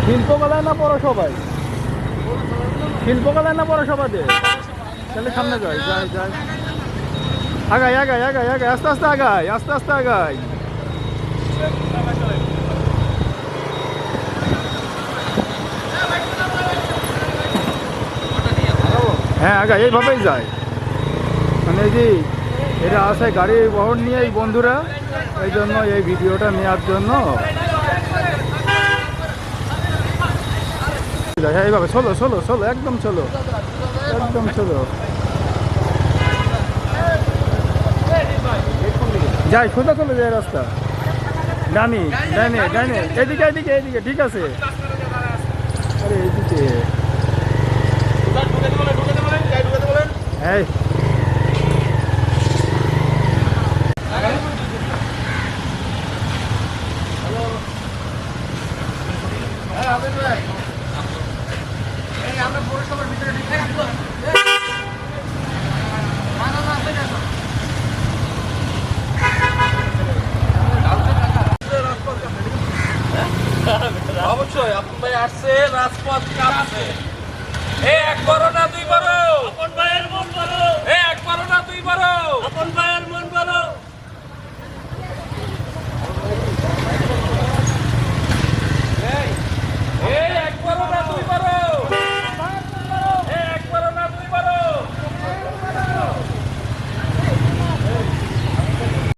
শিল্পকলায় না পৌরসভায়? শিল্পকলায় না পৌরসভাতে? তাহলে সামনে যাই যাই যাই, আগাই আগাই আগাই আগাই, আস্তে আস্তে আগাই, আস্তে আস্তে আগাই। হ্যাঁ আগাই, এইভাবেই যায়। মানে এই যে এটা আছে গাড়ি বহন নিয়ে এই বন্ধুরা, এই জন্য এই ভিডিওটা নেওয়ার জন্য। হ্যাঁ এইভাবে চলো চলো চলো, একদম চলো, একদম চলো। যাই, সোজা চলে যায় রাস্তা। ডানি ডাইনে ডাইনে, এদিকে এদিকে এদিকে, ঠিক আছে। আরে এদিকে এই আমরা পৌরসভার ভিতরে অবশ্যই আপনি ভাই আসছে, রাজপথ কাঁপছে। এক করোনা দুই